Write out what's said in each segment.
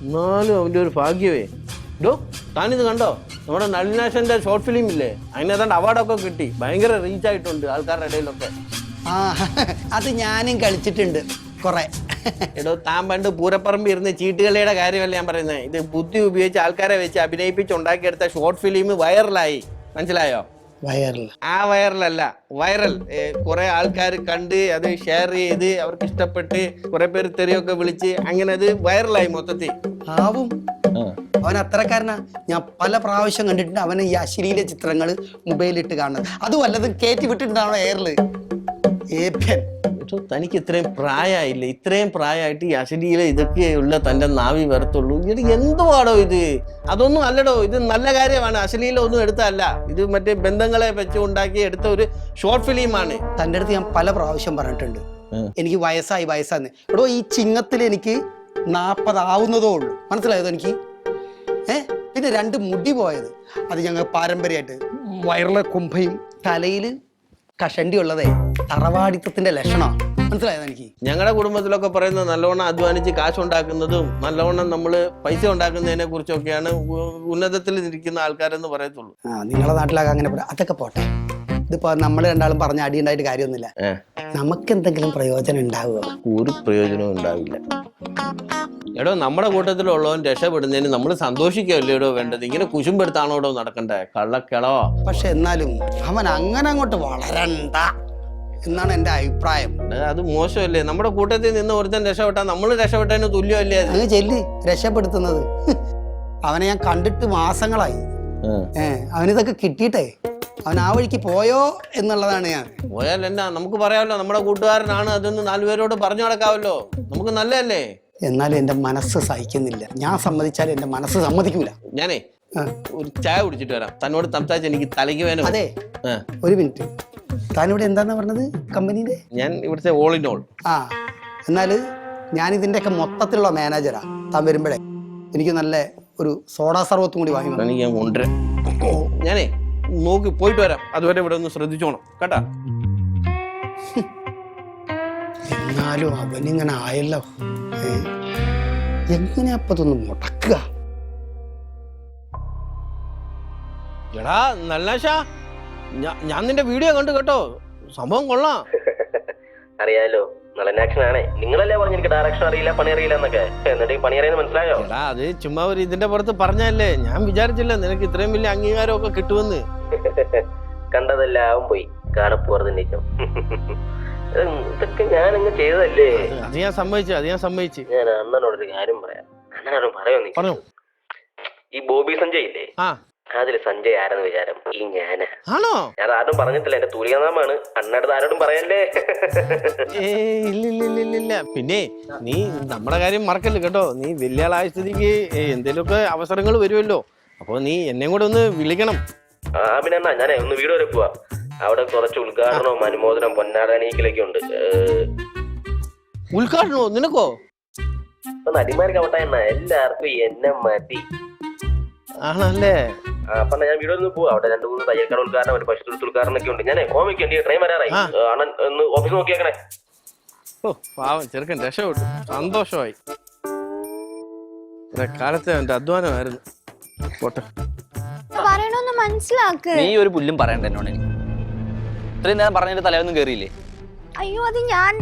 എന്നാലും അവൻ്റെ ഒരു ഭാഗ്യമേ. ഡോ താനിത് കണ്ടോ? നമ്മുടെ നളിനാശന്റെ ഷോർട്ട് ഫിലിം ഇല്ലേ, അതിനേതാണ്ട് അവാർഡൊക്കെ കിട്ടി, ഭയങ്കര റീച്ച് ആയിട്ടുണ്ട് ആൾക്കാരുടെ ഇടയിലൊക്കെ. ആ അത് ഞാനും കളിച്ചിട്ടുണ്ട് കുറെ. എടോ താൻ പണ്ട് പൂരപ്പറമ്പ് ഇരുന്ന് ചീട്ടുകളിയുടെ കാര്യമല്ല ഞാൻ പറയുന്നത്. ഇത് ബുദ്ധി ഉപയോഗിച്ച് ആൾക്കാരെ വെച്ച് അഭിനയിപ്പിച്ച് ഉണ്ടാക്കിയെടുത്ത ഷോർട്ട് ഫിലിം വൈറലായി, മനസ്സിലായോ? വൈറൽ? ആ വൈറലല്ല, വൈറൽ. കുറെ ആൾക്കാർ കണ്ട് അത് ഷെയർ ചെയ്ത് അവർക്ക് ഇഷ്ടപ്പെട്ട് കുറെ പേര് തെറിയൊക്കെ വിളിച്ച് അങ്ങനെ അത് വൈറലായി മൊത്തത്തിൽ. ആവും, അവൻ അത്രക്കാരനാ. ഞാൻ പല പ്രാവശ്യം കണ്ടിട്ടുണ്ട് അവന് ഈ അശ്ലീല ചിത്രങ്ങൾ മൊബൈലിട്ട് കാണുന്നത്. അത് വല്ലതും കയറ്റി വിട്ടിട്ടുണ്ടാണോ എയറില്? തനിക്ക് ഇത്രയും പ്രായമായില്ല, ഇത്രയും പ്രായമായിട്ട് ഈ അശ്ലീല ഇതൊക്കെയുള്ള തൻ്റെ നാവി വരത്തുള്ളൂ. ഇത് എന്തുവാടോ ഇത്? അതൊന്നും അല്ലടോ, ഇത് നല്ല കാര്യമാണ്. അശ്ലീല ഒന്നും എടുത്തല്ല, ഇത് മറ്റേ ബന്ധങ്ങളെ വെച്ച് ഉണ്ടാക്കി എടുത്ത ഒരു ഷോർട്ട് ഫിലിമാണ്. തൻ്റെ അടുത്ത് ഞാൻ പല പ്രാവശ്യം പറഞ്ഞിട്ടുണ്ട് എനിക്ക് വയസ്സാന്ന്. എടോ ഈ ചിങ്ങത്തിൽ എനിക്ക് 40 ആവുന്നതേ ഉള്ളൂ, മനസ്സിലായതോ എനിക്ക്? പിന്നെ 2 മുടി പോയത് അത് ഞങ്ങൾ പാരമ്പര്യമായിട്ട്. വയറിലെ കുംഭയും തലയിൽ കഷണ്ടി ഉള്ളതേ തറവാടിത്തത്തിന്റെ ലക്ഷണമാണ്, മനസ്സിലായത് എനിക്ക്? ഞങ്ങളുടെ കുടുംബത്തിലൊക്കെ പറയുന്നത് നല്ലവണ്ണം അധ്വാനിച്ച് കാശുണ്ടാക്കുന്നതും നല്ലവണ്ണം നമ്മൾ പൈസ ഉണ്ടാക്കുന്നതിനെ കുറിച്ചൊക്കെയാണ് ഉന്നതത്തിൽ ഇരിക്കുന്ന ആൾക്കാരെന്ന് പറയത്തുള്ളൂ. നിങ്ങളെ നാട്ടിലൊക്കെ അങ്ങനെ അതൊക്കെ പോട്ടെ. ഇതിപ്പോ നമ്മൾ രണ്ടാളും പറഞ്ഞ അടിയുണ്ടായിട്ട് കാര്യമൊന്നുമില്ല. നമുക്ക് എന്തെങ്കിലും പ്രയോജനം ഉണ്ടാവുക? ഒരു പ്രയോജനവും ഉണ്ടാവില്ല. എടോ നമ്മുടെ കൂട്ടത്തിലുള്ളവൻ രക്ഷപ്പെടുന്നതിന് നമ്മൾ സന്തോഷിക്കല്ലേടോ വേണ്ടത്, ഇങ്ങനെ കുശുമ്പെടുത്താണോടോ നടക്കണ്ടേ? കള്ളക്കിളോ. പക്ഷെ എന്നാലും അവൻ അങ്ങനെ അങ്ങോട്ട് വളരണ്ട എന്നാണ് എന്റെ അഭിപ്രായം. അത് മോശമല്ലേ? നമ്മുടെ കൂട്ടത്തിൽ നിന്ന് ഒരുത്തൻ രക്ഷപ്പെട്ടാൽ നമ്മൾ രക്ഷപ്പെട്ടതിന് തുല്യമല്ലേ? അങ്ങ് ചെല്ലി രക്ഷപ്പെടുത്തുന്നത്. അവനെ ഞാൻ കണ്ടിട്ട് മാസങ്ങളായി. അവനിതൊക്കെ കിട്ടിയിട്ടേ അവൻ ആ വഴിക്ക് പോയോ എന്നുള്ളതാണ്. ഞാൻ പോയാൽ എന്നാ, നമുക്ക് പറയാമല്ലോ നമ്മുടെ കൂട്ടുകാരനാണ്, അതൊന്ന് 4 പേരോട് പറഞ്ഞു നടക്കാമല്ലോ, നമുക്ക് നല്ലതല്ലേ? എന്നാലും എന്റെ മനസ്സ് സഹിക്കുന്നില്ല. ഞാൻ സമ്മതിച്ചാലും എന്റെ മനസ്സ് സമ്മതിക്കൂല. ഞാനേ ഒരു ചായ കുടിച്ചിട്ട് വരാം, തന്നോട് സംസാരിച്ച് എനിക്ക് തലയ്ക്ക് വേണം. അതെ, ഒരു മിനിറ്റ്. താനിവിടെ എന്താന്നാ പറഞ്ഞത്? കമ്പനിയിലെ? ഞാൻ ഇവിടുത്തെ ഓൾ ഇൻ ഓൾ. എന്നാല് ഞാൻ ഇതിന്റെയൊക്കെ മൊത്തത്തിലുള്ള മാനേജറാ. താൻ വരുമ്പോഴേ എനിക്ക് നല്ല ഒരു സോഡാ സർവത്തും കൂടി വാങ്ങി ഞാൻ കൊണ്ടുവരാം. ഞാനേ നോക്കി പോയിട്ട് വരാം, അതുവരെ ഇവിടെ ഒന്ന് ശ്രദ്ധിച്ചോണം കേട്ടാ. എന്നാലും അവനിങ്ങനെ ആയല്ലോ, എങ്ങനെയാ അപ്പതൊന്ന് മുടക്കുക? എടാ നല്ലാശ, ഞാൻ നിന്റെ വീഡിയോ കണ്ടു കേട്ടോ, സംഭവം കൊള്ളാം. അറിയാലോ, നളനാക്ഷൻ ആണേ. നിങ്ങളല്ലേ പറഞ്ഞു എനിക്ക് ഡയറക്ഷൻ അറിയില്ല, പണി അറിയില്ല എന്നൊക്കെ. എന്നിട്ട് പണി അറിയാൻ മനസ്സിലായോ? എടാ അത് ചുമ്മാ ഒരു ഇതിന്റെ പുറത്ത് പറഞ്ഞല്ലേ, ഞാൻ വിചാരിച്ചില്ല നിനക്ക് ഇത്രയും വലിയ അംഗീകാരമൊക്കെ കിട്ടുമെന്ന്. കണ്ടതെല്ലാം പോയി കാണപ്പോറത് നിജം. ഇതൊക്കെ ഞാനങ്ങ് ചെയ്തതല്ലേ. അത് ഞാൻ സമ്മതിച്ചു. ഞാൻ അണ്ണനോടൊരു കാര്യം പറയാം. അണ്ണനോട് പറയോ? ഈ ബോബി സഞ്ജയ് ഇല്ലേ, അതില് സഞ്ജയ് ആരെന്ന് വിചാരം? ഈ ഞാനാണോ? ഞാൻ ആരും പറഞ്ഞിട്ടില്ല, എന്റെ തൂലികനാമാണ്. അണ്ണടുത്ത് ആരോടും പറയല്ലേ. ഇല്ല. പിന്നെ നീ നമ്മുടെ കാര്യം മറക്കല്ലേ കേട്ടോ. നീ വലിയ ആളായ സ്ഥിതിക്ക് എന്തേലുമൊക്കെ അവസരങ്ങൾ വരുമല്ലോ, അപ്പൊ നീ എന്നെ കൂടെ ഒന്ന് വിളിക്കണം. പിന്നെ എന്നാ ഞാനേ ഒന്ന് വീട് വരെ പോവാ. അവിടെ കുറച്ച് ഉദ്ഘാടനവും അനുമോദനം പൊന്നാടനീക്കലൊക്കെ ഉണ്ട്. ഉദ്ഘാടനോ നിനക്കോ? നടിമാർക്ക് അവട്ടെ എണ്ണ, എല്ലാവർക്കും എന്നെ മതി. ആണല്ലേ? അപ്പൊ ഞാൻ വീട് ഒന്ന് പോവാ. അവിടെ 2-3 തയ്യൽക്കാട് ഉദ്ഘാടനം, ഒരു പശു ഉദ്ഘാടനമൊക്കെ ഉണ്ട്. ഞാനേ ഓമയ്ക്ക് എന്റെ ട്രെയിൻ വരാറായി. അണ്ണൻ ഒന്ന് ഓഫീസ് നോക്കിയേക്കണേ. ഓ പാവം ചെറുക്കൻ രക്ഷപ്പെട്ടു, സന്തോഷമായി. കാലത്തെ എന്റെ അധ്വാനമായിരുന്നു. പോട്ടെ, പറയണോന്ന് മനസ്സിലാക്ക്. നീ ഒരു പുല്ലും പറയണ്ട എന്നോട്. ഇത്രയും നേരം പറഞ്ഞിട്ട് തലയൊന്നും കേറിയില്ലേ? അയ്യോ അത് ഞാൻ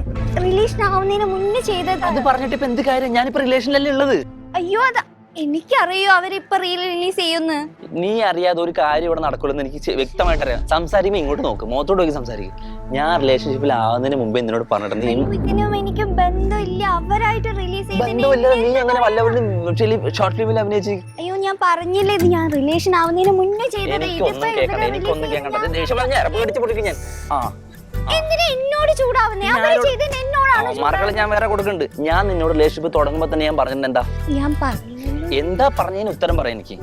റിലേഷൻ ആവുന്നതിന് മുന്നേ ചെയ്തത്. അത് പറഞ്ഞിട്ട് ഇപ്പൊ എന്ത് കാര്യം? ഞാനിപ്പോ റിലേഷനിലല്ലേ ഉള്ളത്. അയ്യോ അത് എനിക്കറിയോ അവരിപ്പൊ റിലീസ് ചെയ്യുന്നു. നീ അറിയാതെ ഒരു കാര്യം ഇവിടെ നടക്കുള്ളൂ എനിക്ക് വ്യക്തമായിട്ട് അറിയാം. സംസാരിക്കുമ്പോ ഇങ്ങോട്ട് നോക്ക്, മുഖത്തോട്ട് നോക്കി സംസാരിക്കും. ഞാൻ റിലേഷൻഷിപ്പിൽ ആവുന്നതിന് മുമ്പ് എന്നോട് പറഞ്ഞിട്ടുണ്ട് എനിക്ക് ബന്ധമില്ല, അവരായിട്ട് റിലീസ് ബന്ധമില്ല. നീ അങ്ങനെ വല്ലവരും ഷോർട്ട് ഫിലിമിൽ അഭിനയിച്ച്? അയ്യോ ഞാൻ പറഞ്ഞില്ലേ, ഇത് ഞാൻ റിലേഷൻ ആവുന്നതിന് മുന്നേ ചെയ്തത്. എനിക്കൊന്നും കേൾക്കണ്ട. ദേഷ്യം പറഞ്ഞ ഇറപ്പ് കടിച്ചു പൊടിക്കും ഞാൻ. എന്തിനാ എന്നോട് ചൂടാവുന്നേ? അവര് ചെയ്തത് എന്നോടാണ്. മറക്കളെ ഞാൻ വേറെ കൊടുക്കുന്നുണ്ട്. ഞാൻ നിന്നോട് റിലേഷൻഷിപ്പ് തുടങ്ങുമ്പോ തന്നെ ഞാൻ പറഞ്ഞിട്ടുണ്ട്. എന്താ പറഞ്ഞതിന് ഉത്തരം പറയാം എനിക്ക്.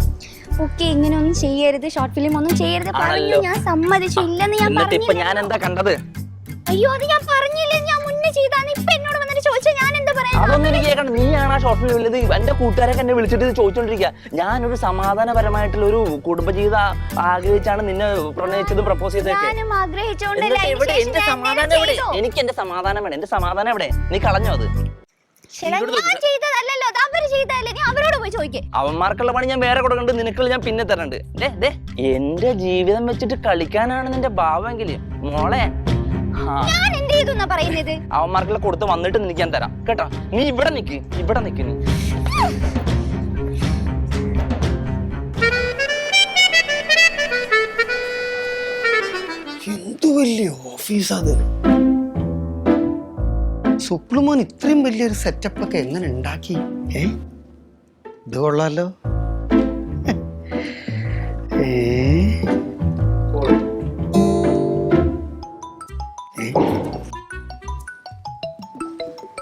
ഓക്കെ, ഇങ്ങനെ ഒന്നും ചെയ്യരുത്, ഷോർട്ട് ഫിലിം ഒന്നും ചെയ്യരുത് പറഞ്ഞു. ഞാൻ സമ്മതിച്ചു. ഇല്ലെന്ന് ഞാൻ ഇപ്പൊ ഞാൻ എന്താ കണ്ടത്? അയ്യോ അത് ഞാൻ പറഞ്ഞില്ലേ, ഞാൻ മുന്നേ ചെയ്താന്ന്. ഇപ്പൊ എന്നോട് വന്നിട്ട് ചോദിച്ചാൽ ഞാൻ എന്താ പറയാ? അതൊന്നും എനിക്ക് കേൾക്കണം. നീയാണ് ആ ഷോർട്ട് ഫിലിം ഉള്ളത്. എന്റെ കൂട്ടുകാരൊക്കെ എന്നെ വിളിച്ചിട്ട് ചോദിച്ചോണ്ടിരിക്കുക. ഞാനൊരു സമാധാനപരമായിട്ടുള്ള ഒരു കുടുംബജീവിതം ആഗ്രഹിച്ചാണ് നിന്നെ പ്രണയിച്ചതും പ്രപ്പോസ് ചെയ്തതൊക്കെ. എന്റെ സമാധാനം എവിടെ? എനിക്ക് എന്റെ സമാധാനം വേണം. എന്റെ സമാധാനം എവിടെ? നീ കളഞ്ഞോ അത്? ഞാൻ ചെയ്തതല്ലല്ലോ, അത് അവര് ചെയ്തല്ലേ, നീ അവരോട് പോയി ചോദിക്കേ. അവന്മാർക്കുള്ള പണി ഞാൻ വേറെ കൊടുക്കണ്ട്, നിനക്കുള്ള ഞാൻ പിന്നെ തരണ്ട്. എന്റെ ജീവിതം വെച്ചിട്ട് കളിക്കാനാണ് നിന്റെ ഭാവമെങ്കില് മോളെ ഞാൻ എന്ത് ചെയ്തു പറയുന്നത്? അവന്മാർക്കുള്ള കൊടുത്ത് വന്നിട്ട് നിനക്ക് ഞാൻ തരാം കേട്ടോ. നീ ഇവിടെ നിക്ക് നീ. എന്തു വലിയ ഓഫീസത്. സുപ്ലുമോൻ ഇത്രയും വലിയൊരു സെറ്റപ്പ് ഒക്കെ എങ്ങനെ ഉണ്ടാക്കി? ഇത് കൊള്ളാലോ.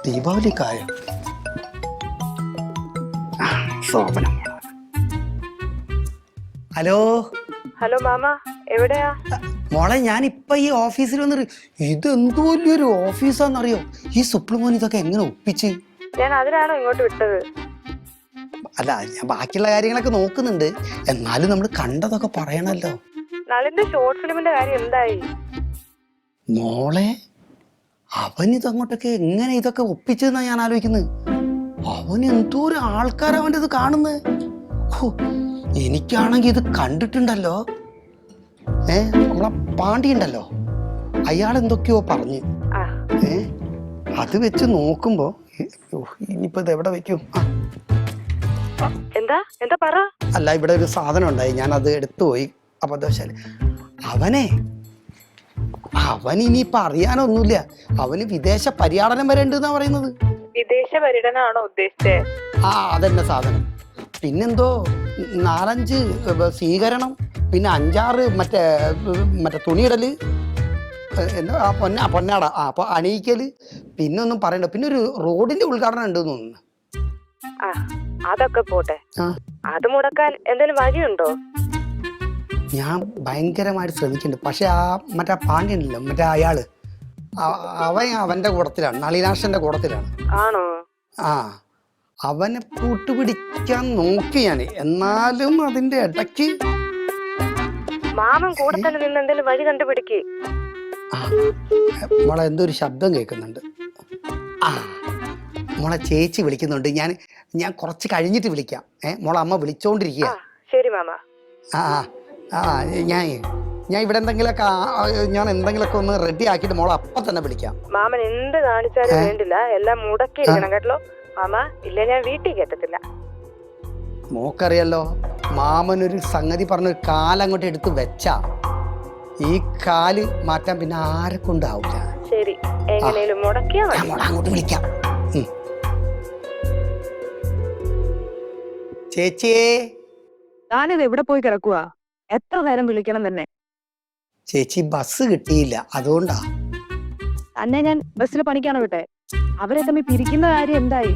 ദീപാവലിക്കായോ? ശോഭനം. ഹലോ ഹലോ മാമ, എവിടെയാ? മോളെ, ഞാൻ ഇപ്പൊ ഈ ഓഫീസിൽ വന്നിട്ട് ഇത് എന്ത് വലിയൊരു ഓഫീസാന്നറിയോ? ഈ സുപ്ലുമോൻ ഇതൊക്കെ എങ്ങനെ ഒപ്പിച്ച്? ഞാൻ അതിനാണോ ഇങ്ങോട്ട് വിട്ടത്? അല്ല, ഞാൻ ബാക്കിയുള്ള കാര്യങ്ങളൊക്കെ നോക്കുന്നുണ്ട്, എന്നാലും നമ്മൾ കണ്ടതൊക്കെ പറയണല്ലോ. നളിന്റെ ഷോർട്ട് ഫിലിമിന്റെ കാര്യം എന്തായി? മോളെ, അവൻ ഇതങ്ങോട്ടൊക്കെ എങ്ങനെ ഇതൊക്കെ ഒപ്പിച്ചെന്നാ ഞാൻ ആലോചിക്കുന്നത്. അവൻ എന്തോ ഒരു ആൾക്കാർ അവൻ്റെ ഇത് കാണുന്നത്. എനിക്കാണെങ്കിൽ ഇത് കണ്ടിട്ടുണ്ടല്ലോ. നമ്മളെ പാണ്ടിയുണ്ടല്ലോ, അയാൾ എന്തൊക്കെയോ പറഞ്ഞ്. അത് വെച്ച് നോക്കുമ്പോ ഇനിയിപ്പോ ഇത് എവിടെ വെക്കും? എന്താ പറ. അല്ല, ഇവിടെ ഒരു സാധനം ഉണ്ടായി, ഞാൻ അത് എടുത്തുപോയി അബദ്ധവശാല്. അവൻ ഇനിയിപ്പൊ അറിയാനൊന്നുമില്ല, അവന് വിദേശ പര്യടനം വരെ ഉണ്ട് എന്നാ പറയുന്നത്. വിദേശ പര്യടനാണോ ഉദ്ദേശിച്ചേ? അതന്നെ സാധനം. പിന്നെന്തോ 4-5 സ്വീകരണം, പിന്നെ 5-6 മറ്റേ തുണിയിടല്, എന്താ പൊന്നാട അപ്പൊ അണിയിക്കല്, പിന്നെ ഒന്നും പറയണ്ട. പിന്നെ ഒരു റോഡിന്റെ ഉദ്ഘാടനം ഉണ്ട് തോന്നുന്നു. അതൊക്കെ പോട്ടെ, അത് മുടക്കാൻ എന്തെങ്കിലും വഴിയുണ്ടോ? ഞാൻ ഭയങ്കരമായിട്ട് ശ്രമിക്കുന്നുണ്ട്. പക്ഷെ മറ്റേ പാണ്ഡ്യണ്ടല്ലോ, മറ്റേ അയാള്, അവന്റെ കൂടത്തിലാണ്, നളിനാശന്റെ കൂടത്തിലാണ്. ആണോ? അവനെ കൂട്ടുപിടിക്കാൻ നോക്കി ഞാൻ, എന്നാലും അതിന്റെ ഇടയ്ക്ക് മാമൻ കൂടെ തന്നെ നിന്ന് എന്തെങ്കിലും വഴി കണ്ടുപിടിക്ക്. മോളെ, എന്തോ ഒരു ശബ്ദം കേൾക്കുന്നുണ്ട്. മോളെ, ചേച്ചി വിളിക്കുന്നുണ്ട്. ഞാൻ കുറച്ച് കഴിഞ്ഞിട്ട് വിളിക്കാം. മോളെ, അമ്മ വിളിച്ചോണ്ടിരിക്കുക. ശരി മാമ. ഞാൻ ഇവിടെ എന്തെങ്കിലുമൊക്കെ ഒന്ന് റെഡി ആക്കിയിട്ട് മോളെ അപ്പം തന്നെ വിളിക്കാം. മാമൻ എന്ത് കാണിച്ചാലും വേണ്ടില്ല, എല്ലാം മുടക്കിയിരിക്കണം കേട്ടോ മാമ. ഇല്ല, ഞാൻ വീട്ടിൽ കേട്ടത്തില്ല. മോക്കറിയല്ലോ, മാമനൊരു സംഗതി പറഞ്ഞൊരു കാലങ്ങോട്ട് എടുത്ത് വെച്ചാ ഈ കാല് മാറ്റാൻ പിന്നെ ആരെ കൊണ്ടാവില്ല. ശരി, എങ്ങനെയും മുടക്കിയാ മതി. മോളെ അങ്ങോട്ട് വിളിക്കാം. ചേച്ചിയേ, ഞാനിത് എവിടെ പോയി കിടക്കുവാ? എത്ര നേരം വിളിക്കണം തന്നെ? ചേച്ചി, ബസ് കിട്ടിയില്ല, അതുകൊണ്ടാ. തന്നെ ഞാൻ ബസ്സിൽ പണിക്കാണോ വിട്ടെ? അവരെ തമ്മിൽ പിരിക്കുന്ന കാര്യം എന്തായി?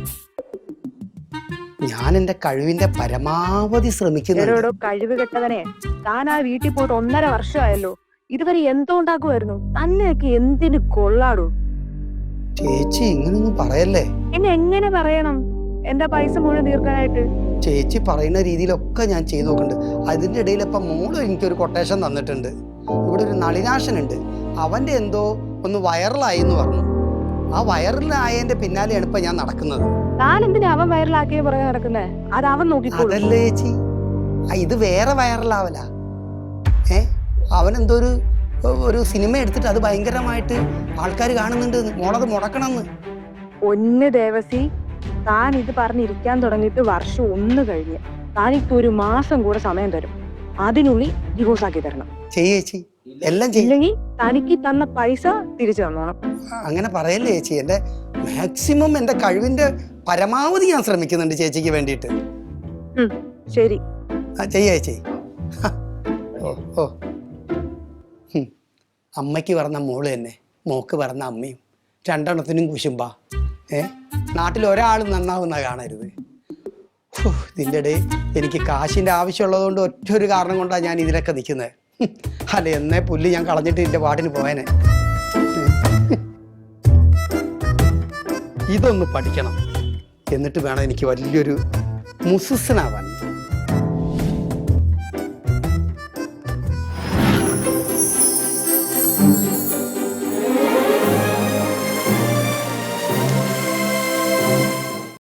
ഞാൻ എന്റെ കഴിവിന്റെ പരമാവധി ശ്രമിക്കുന്നു. കഴിവ് കെട്ടവനെ, താൻ ആ വീട്ടിൽ പോയിട്ട് 1.5 വർഷമായല്ലോ. ഇതുവരെ എന്തോ ഉണ്ടാക്കുമായിരുന്നു. തന്നെയൊക്കെ എന്തിനു കൊള്ളാടൂ? ചേച്ചി, ഇങ്ങനൊന്നും പറയല്ലേ. എന്നെ എങ്ങനെ പറയണം? എന്റെ പൈസ മുഴുവൻ തീർക്കാനായിട്ട് ചേച്ചി പറയുന്ന രീതിയിലൊക്കെ ഞാൻ ചെയ്തു നോക്കുന്നുണ്ട്. അതിന്റെ ഇടയിൽ ഇപ്പൊ മോള് എനിക്കൊരു കൊട്ടേഷൻ തന്നിട്ടുണ്ട്. ഇവിടെ ഒരു നളിനാശനുണ്ട്, അവന്റെ എന്തോ ഒന്ന് വൈറലായി എന്ന് പറഞ്ഞു. ആ വൈറലായതിന്റെ പിന്നാലെയാണ് ഇപ്പൊ ഞാൻ നടക്കുന്നത്. താൻ എന്തിനാ അവൻ വൈറലാക്കിയ പുറകെ നടക്കുന്നേ? അത് അവൻ നോക്കിക്കോളും. അതല്ലേ ചേച്ചി, ഇത് വേറെ വൈറലാവല. അവനെന്തോ ഒരു സിനിമ എടുത്തിട്ട് അത് ഭയങ്കരമായിട്ട് ആൾക്കാർ കാണുന്നുണ്ട്. മോളത് മുടക്കണമെന്ന്. ഒന്ന് ദേവസി, താൻ ഇത് പറഞ്ഞിരിക്കാൻ തുടങ്ങിയിട്ട് വർഷം 1 കഴിഞ്ഞ്. താനിക്ക് 1 മാസം കൂടെ സമയം തരും. അതിനുള്ളിൽ ഡിവോഴ്സ് ആക്കി തരണം. ചേച്ചി, എല്ലാം ഇല്ലെങ്കിൽ തനിക്ക് തന്ന പൈസ തിരിച്ചു തന്നോണം. അങ്ങനെ പറയല്ലേ ചേച്ചി. എന്റെ മാക്സിമം എന്റെ കഴിവിന്റെ പരമാവധി ഞാൻ ശ്രമിക്കുന്നുണ്ട് ചേച്ചിക്ക് വേണ്ടിയിട്ട്. ശരി, ചേച്ചി. അമ്മയ്ക്ക് പറഞ്ഞ മോള് തന്നെ, മോക്ക് പറഞ്ഞ അമ്മയും, 2 കുശുമ്പാ. നാട്ടിൽ ഒരാളും നന്നാവുന്ന കാണരുത്. ഇതിൻ്റെ ഇടയിൽ എനിക്ക് കാശിൻ്റെ ആവശ്യമുള്ളത് കൊണ്ട് ഒറ്റൊരു കാരണം കൊണ്ടാണ് ഞാൻ ഇതിലൊക്കെ നിൽക്കുന്നത്. അല്ല, എന്നേ പുല്ല് ഞാൻ കളഞ്ഞിട്ട് ഇതിൻ്റെ പാട്ടിന് പോയനെ. ഇതൊന്ന് പഠിക്കണം, എന്നിട്ട് വേണം എനിക്ക് വലിയൊരു മുസിസനാവാൻ.